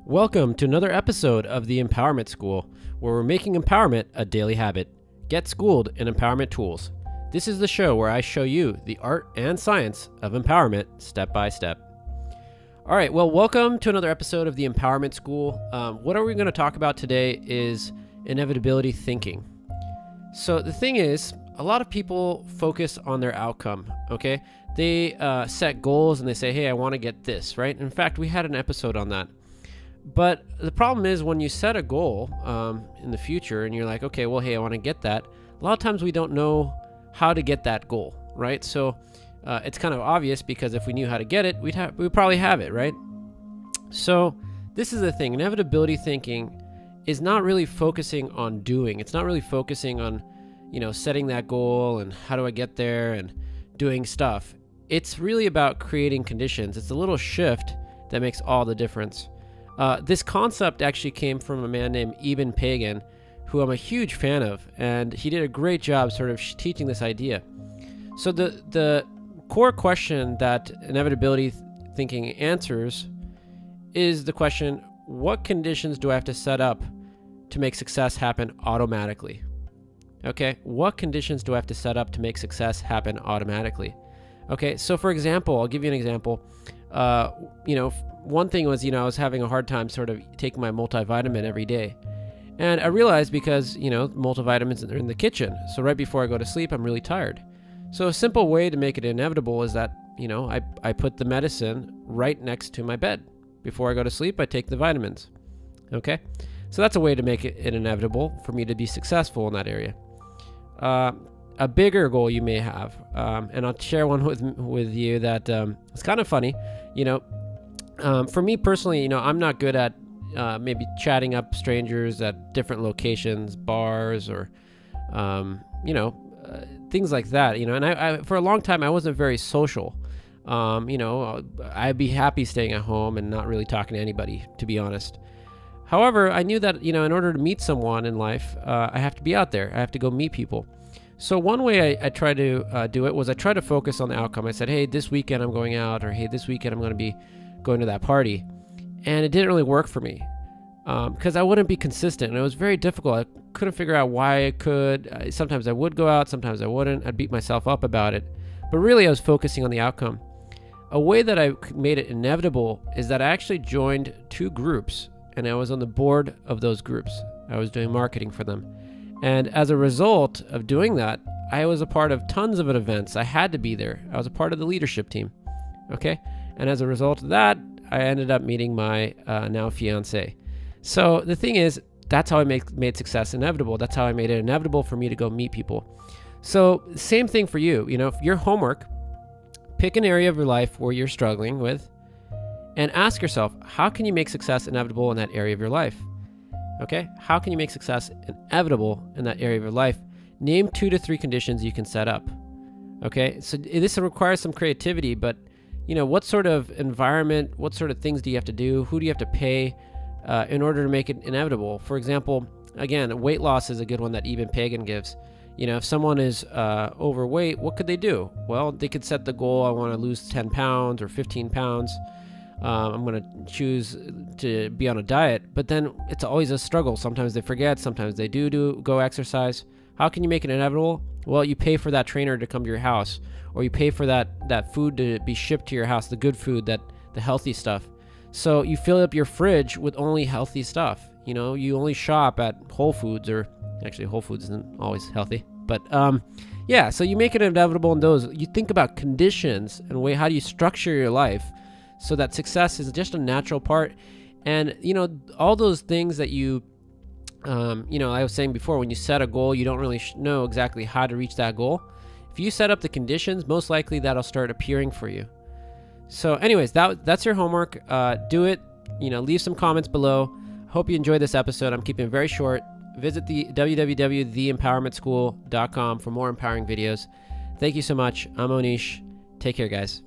Welcome to another episode of the Empowerment School, where we're making empowerment a daily habit. Get schooled in empowerment tools. This is the show where I show you the art and science of empowerment step by step. All right, well, welcome to another episode of the Empowerment School. What are we going to talk about today is inevitability thinking. So the thing is, a lot of people focus on their outcome, okay? They set goals and they say, hey, I want to get this, right? In fact, we had an episode on that. But the problem is when you set a goal in the future and you're like, okay, well, hey, I want to get that. A lot of times we don't know how to get that goal, right? So it's kind of obvious because if we knew how to get it, we'd probably have it, right? So this is the thing. Inevitability thinking is not really focusing on doing. It's not really focusing on, setting that goal and how do I get there and doing stuff. It's really about creating conditions. It's a little shift that makes all the difference. This concept actually came from a man named Eben Pagan, who I'm a huge fan of, and he did a great job sort of teaching this idea. So the core question that inevitability thinking answers is the question, what conditions do I have to set up to make success happen automatically? Okay, what conditions do I have to set up to make success happen automatically? Okay, so for example, I'll give you an example. One thing was, I was having a hard time sort of taking my multivitamin every day. And I realized because, multivitamins are in the kitchen. So right before I go to sleep, I'm really tired. So a simple way to make it inevitable is that, I put the medicine right next to my bed. Before I go to sleep, I take the vitamins. Okay? So that's a way to make it inevitable for me to be successful in that area. A bigger goal you may have, and I'll share one with you that it's kind of funny. For me personally, I'm not good at maybe chatting up strangers at different locations, bars, or things like that. And I for a long time I wasn't very social. I'd be happy staying at home and not really talking to anybody, to be honest. However, I knew that in order to meet someone in life, I have to be out there. I have to go meet people. So one way I tried to do it was I tried to focus on the outcome. I said, hey, this weekend I'm going out, or hey, this weekend I'm going to be going to that party. And it didn't really work for me because I wouldn't be consistent. And it was very difficult. I couldn't figure out why I could. Sometimes I would go out, sometimes I wouldn't. I'd beat myself up about it. But really, I was focusing on the outcome. A way that I made it inevitable is that I actually joined two groups, and I was on the board of those groups. I was doing marketing for them. And as a result of doing that, I was a part of tons of events. I had to be there. I was a part of the leadership team. Okay? And as a result of that, I ended up meeting my now fiance. So the thing is, that's how I made success inevitable. That's how I made it inevitable for me to go meet people. So same thing for you. Your homework, pick an area of your life where you're struggling with and ask yourself, how can you make success inevitable in that area of your life? Okay? How can you make success inevitable in that area of your life? Name 2 to 3 conditions you can set up. Okay? So this requires some creativity, but what sort of environment, what sort of things do you have to do? Who do you have to pay in order to make it inevitable? For example, again, weight loss is a good one that Eben Pagan gives. If someone is overweight, what could they do? Well, they could set the goal, I want to lose 10 pounds or 15 pounds. I'm going to choose to be on a diet, but then it's always a struggle. Sometimes they forget, sometimes they do go exercise. How can you make it inevitable? Well, you pay for that trainer to come to your house, or you pay for that food to be shipped to your house, the good food, the healthy stuff. So you fill up your fridge with only healthy stuff. You only shop at Whole Foods, or actually Whole Foods isn't always healthy, but so you make it inevitable in those. You think about conditions and how do you structure your life so that success is just a natural part. And all those things that I was saying before, when you set a goal, you don't really know exactly how to reach that goal. If you set up the conditions, most likely that'll start appearing for you. So anyways, that's your homework. Do it. Leave some comments below. Hope you enjoyed this episode. I'm keeping it very short. Visit the www.theempowermentschool.com for more empowering videos. Thank you so much. I'm Onish. Take care, guys.